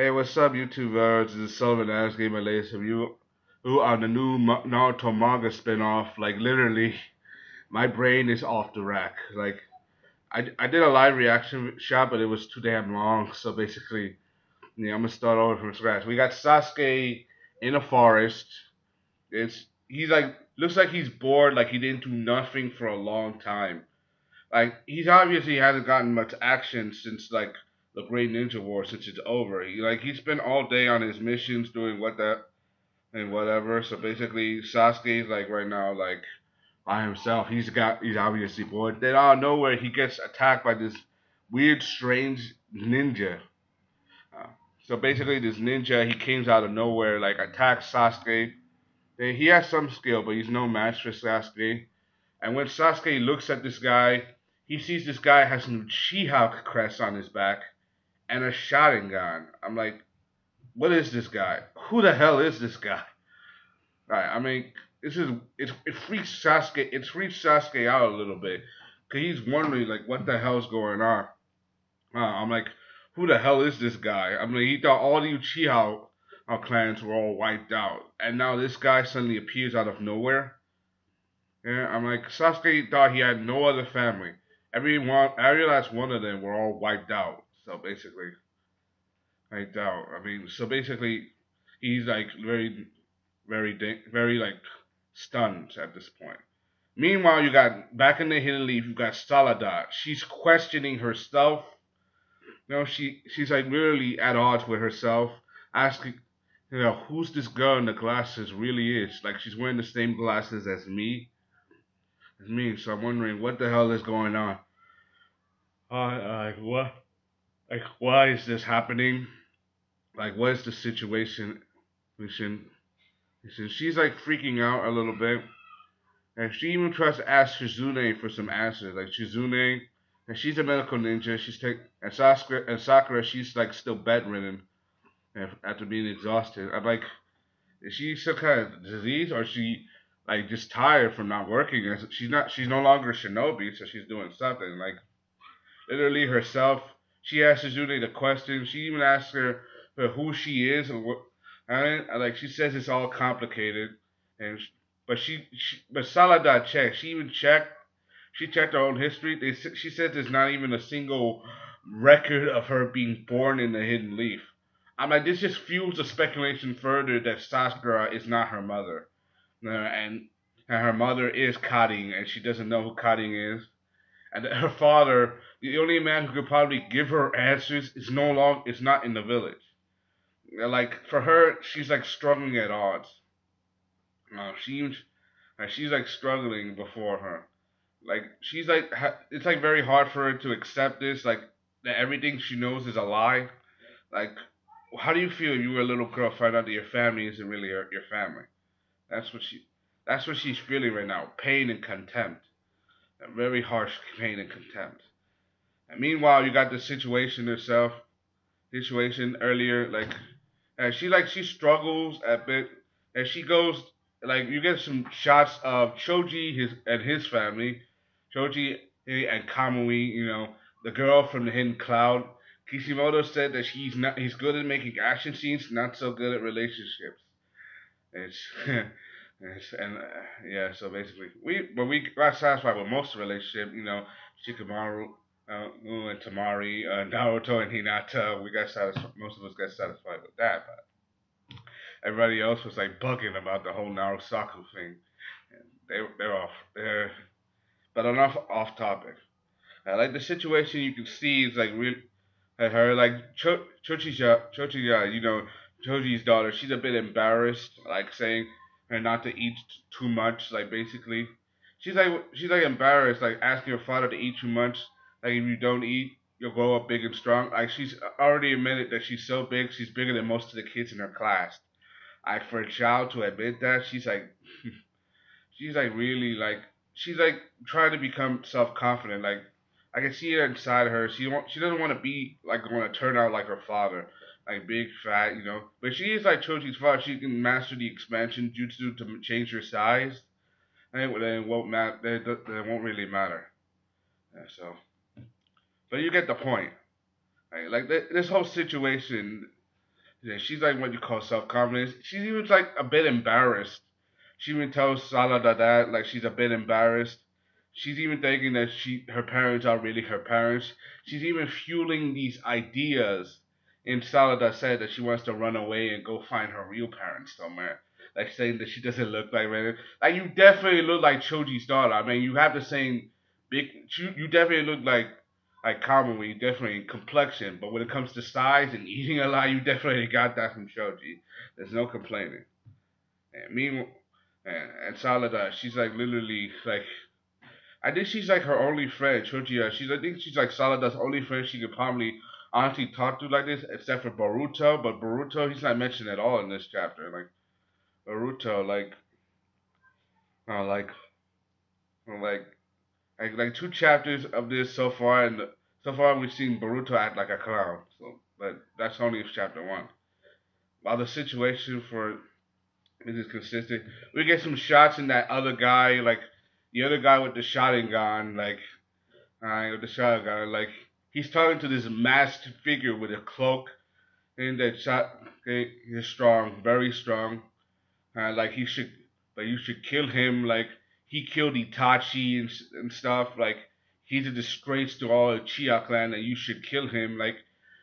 Hey, what's up, YouTubers? This is Sellavin asking my latest review on the new Naruto manga spinoff. Like, literally, my brain is off the rack. Like, I did a live reaction shot, but it was too damn long. So basically, yeah, I'm gonna start over from scratch. We got Sasuke in a forest. He's like looks like he's bored, like he didn't do nothing for a long time. Like he's obviously hasn't gotten much action since like the Great Ninja War since it's over. He spent all day on his missions doing what that and whatever. So basically Sasuke's like right now like by himself. He's obviously bored. Then out of nowhere he gets attacked by this weird strange ninja. Uh, so basically this ninja he comes out of nowhere like attacks Sasuke. He has some skill, but he's no match for Sasuke. And when Sasuke looks at this guy, he sees this guy has an Uchiha crest on his back and a Sharingan. I'm like, what is this guy? Who the hell is this guy? Right, I mean, it freaks Sasuke. It freaks Sasuke out a little bit because he's wondering like, what the hell's going on? I'm like, who the hell is this guy? I mean, he thought all the Uchiha clans were all wiped out, and now this guy suddenly appears out of nowhere. Yeah, I'm like Sasuke thought he had no other family. Every last one of them were all wiped out. So basically, wiped out. I mean, so basically, he's like very like stunned at this point. Meanwhile, you got back in the Hidden Leaf. You got Salada. She's questioning herself. She's like really at odds with herself, asking, who's this girl in the glasses really is? Like she's wearing the same glasses as me. So I'm wondering what the hell is going on. What? Like, why is this happening? Like, what is the situation? She's like freaking out a little bit, and she even tries to ask Shizune for some answers. Like Shizune, and she's a medical ninja. And Sakura, she's like still bedridden after being exhausted. I'm like, is she some kind of disease, or is she like just tired from not working? She's not. She's no longer a shinobi, so she's doing something. Like literally herself. She asked Suzuki the question. She even asked her who she is and what. Like she says it's all complicated, and but Salada checked. She even checked. She checked her own history. She said there's not even a single record of her being born in the Hidden Leaf. I'm like, this just fuels the speculation further that Sakura is not her mother, and her mother is Karin, and she doesn't know who Karin is, and that her father, the only man who could probably give her answers, is not in the village. Like for her, she's like struggling at odds. Uh, she she's like struggling before her. Like she's like it's like very hard for her to accept this. Like that everything she knows is a lie. Like how do you feel if you were a little girl find out that your family isn't really your family? That's what she that's what she's feeling right now. Pain and contempt. A very harsh pain and contempt. And meanwhile, you got the situation earlier, like, and she struggles a bit, and she goes like you get some shots of Choji his family, Choji and Kamui, the girl from the Hidden Cloud. Kishimoto said that he's good at making action scenes, not so good at relationships. It's, yeah, so basically we got satisfied with most of the relationship, Shikamaru, and Tamari, Naruto and Hinata. Most of us got satisfied with that, but everybody else was like bugging about the whole Narusaku thing. And but enough off topic. Like the situation you can see is like real. Her like Chochiya, Choji's daughter. She's a bit embarrassed, like saying her not to eat too much. Like basically, she's like embarrassed, like asking her father to eat too much. Like if you don't eat, you'll grow up big and strong. Like she's already admitted that she's so big, she's bigger than most of the kids in her class. Like for a child to admit that, she's like, she's like really like, she's like trying to become self confident. Like I can see it inside her. She doesn't want to be like going to turn out like her father, like big fat, But she is like Choji's father. She can master the expansion jutsu to change her size, and it won't matter. It won't really matter. Yeah, but you get the point. Like this whole situation. Yeah, she's like what you call self-confidence. She's even like a bit embarrassed. She even tells Salada that like she's a bit embarrassed. She's even thinking that her parents are really her parents. She's even fueling these ideas. And Salada said that she wants to run away and go find her real parents somewhere. Like saying that she doesn't look like Ren. Like you definitely look like Choji's daughter. I mean, you have the same big. You definitely look like commonly, definitely in complexion, but when it comes to size and eating a lot, you definitely got that from Shoji. There's no complaining. And meanwhile, and Salada, she's like literally like I think she's like her only friend. Shoji, I think she's like Salada's only friend she could probably honestly talk to like this, except for Boruto. But Boruto, he's not mentioned at all in this chapter. Like Boruto, uh, like like like two chapters of this so far, and so far we've seen Boruto act like a clown. So, but that's only chapter one. While the situation for it is consistent, we get some shots in that other guy, like the other guy with the Sharingan, with the Sharingan, like he's talking to this masked figure with a cloak, and that shot, okay, he's strong, very strong. Like he should, but you should kill him. Like he killed Itachi and stuff. Like he's a disgrace to all the Chia clan, and you should kill him. Like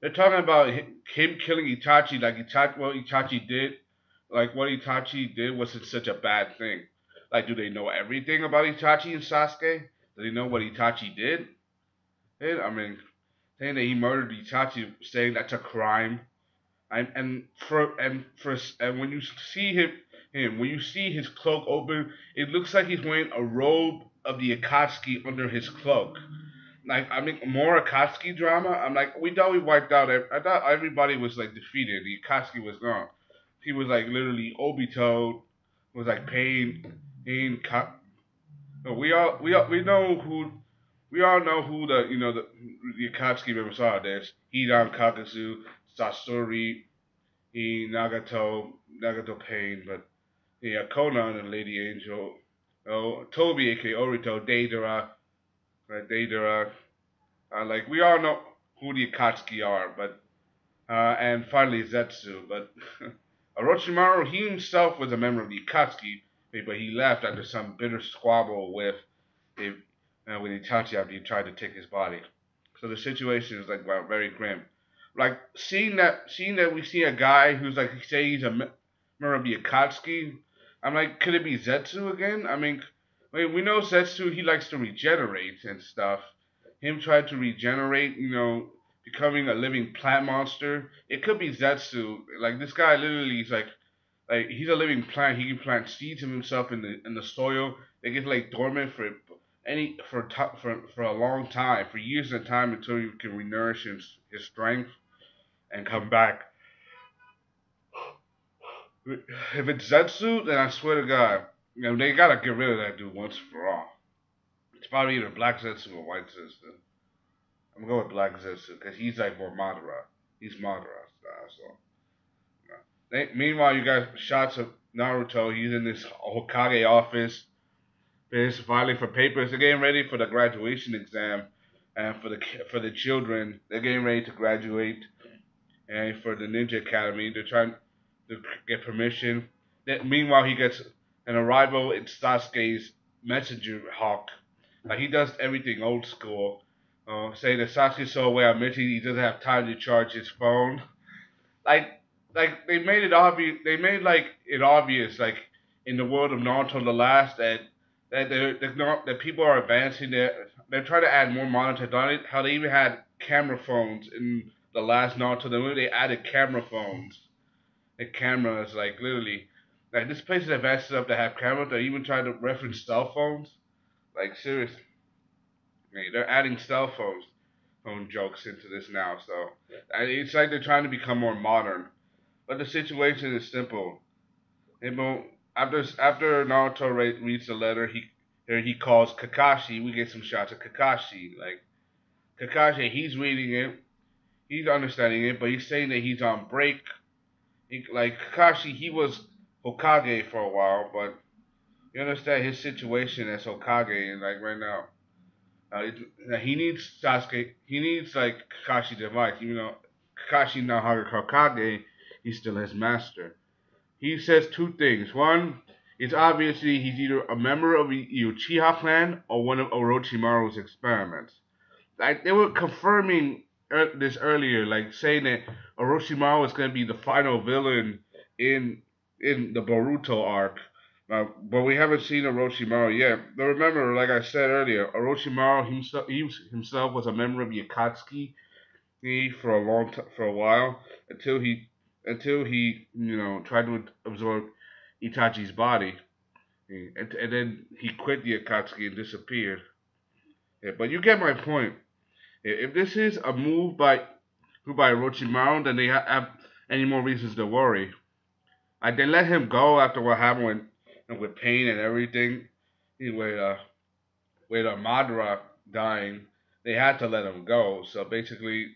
they're talking about him killing Itachi. Like Itachi did. Like what Itachi did wasn't such a bad thing. Like, do they know everything about Itachi and Sasuke? Do they know what Itachi did? I mean, saying that he murdered Itachi, saying that's a crime. And when you see when you see his cloak open, it looks like he's wearing a robe of the Akatsuki under his cloak. Like I mean, more Akatsuki drama. I'm like, we thought we wiped out. I thought everybody was like defeated. The Akatsuki was gone. He was like literally Obito was like Pain. We all know who the Akatsuki members are. There's Hidan Kakazu, Sasori, Nagato Pain, but yeah, Conan and Lady Angel, Toby aka Orito, Deidara, Deidara, like we all know who the Akatsuki are, but and finally Zetsu, but Orochimaru he himself was a member of the Akatsuki, but he left after some bitter squabble with Itachi after he tried to take his body. So the situation is like very grim. Like seeing that we see a guy who's like say he's a member of the Akatsuki. I'm like, could it be Zetsu again? I mean, we know Zetsu he likes to regenerate and stuff. Him trying to regenerate, becoming a living plant monster. It could be Zetsu. Like this guy literally is like he's a living plant. He can plant seeds of himself in the soil. They get like dormant for a long time, for years at a time until he can renourish his strength and come back. If it's Zetsu, then I swear to God, they gotta get rid of that dude once for all. It's probably either Black Zetsu or White Zetsu. I'm going with Black Zetsu because he's like more Madara. He's Madara style. So, meanwhile, you got shots of Naruto. He's in this Hokage office. He's filing for papers. They're getting ready for the graduation exam, and for the children, they're getting ready to graduate. And for the Ninja Academy, they're trying to get permission. Meanwhile, he gets an arrival in Sasuke's messenger hawk. Like he does everything old school. Saying that Sasuke's so away, admitting he doesn't have time to charge his phone. Like, like they made it obvious. They made like it obvious, like in the world of Naruto the Last, that people are advancing. They're trying to add more monitors on it. How they even had camera phones in the last Naruto. The movie they added camera phones. The cameras, like literally, like this place is advanced enough to have cameras. They even try to reference cell phones. Like seriously, they're adding phone jokes into this now. So it's like they're trying to become more modern. But the situation is simple. After Naruto reads the letter, he calls Kakashi. We get some shots of Kakashi. Like Kakashi, he's reading it, he's understanding it, but he's saying that he's on break. Like Kakashi, he was Hokage for a while, but you understand his situation as Hokage, and like right now, he needs Sasuke. He needs like Kakashi's advice. Even though Kakashi now Hokage, he's still his master. He says two things. One, it's obviously he's either a member of the Uchiha clan or one of Orochimaru's experiments. Like they were confirming this earlier, like saying that Orochimaru is going to be the final villain in the Boruto arc. But we haven't seen Orochimaru yet. But remember, like I said earlier, Orochimaru himself was a member of the Akatsuki for for a while until he tried to absorb Itachi's body, and then he quit the Akatsuki and disappeared. Yeah, but you get my point. If this is a move by Orochimaru, then they have any more reasons to worry. Like they let him go after what happened with Pain and everything. With Madara dying, they had to let him go. So basically,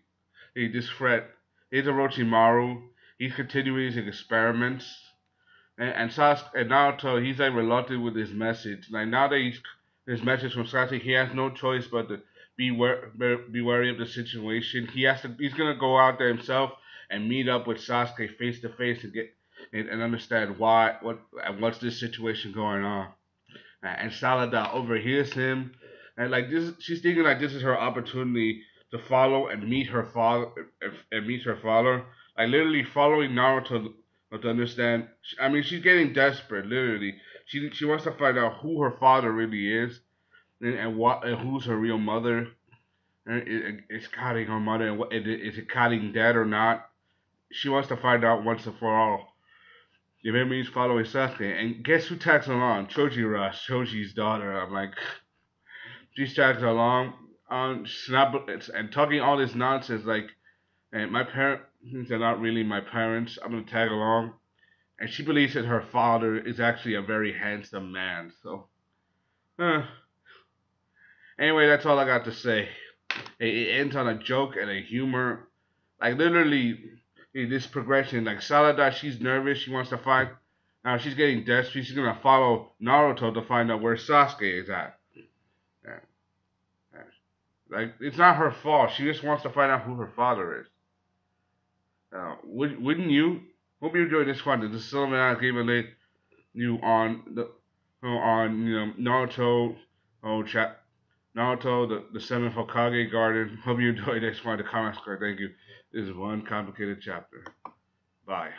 this threat is Orochimaru. He's continuing his experiments, and Naruto, he's like reluctant with his message. Like now that his message from Sasuke, he has no choice but to be wary of the situation. He's gonna go out there himself and meet up with Sasuke face to face and get and understand what's this situation going on. And Salada overhears him, and like this, she's thinking like this is her opportunity to follow and meet her father and meet her father. Like literally following Naruto to understand. I mean, she's getting desperate. Literally, she wants to find out who her father really is and who's her real mother. And is Kating her mother, and is it Kating dead or not? She wants to find out once and for all. If it means following Sasuke. And guess who tags along? Choji's daughter. I'm like, she's tagged along and talking all this nonsense like, and my parents are not really my parents. I'm gonna tag along. And she believes that her father is actually a very handsome man. So, anyway, that's all I got to say. It ends on a joke and a humor. Like literally, this progression. Like Salada, she's nervous. She wants to find. Now she's getting desperate. She's gonna follow Naruto to find out where Sasuke is at. Yeah. Like it's not her fault. She just wants to find out who her father is. Wouldn't you? Hope you enjoyed this one. This is Sellavin. I gave you on Naruto. Naruto, the seventh Hokage Garden. Hope you enjoyed this one. The comments. Thank you. This is one complicated chapter. Bye.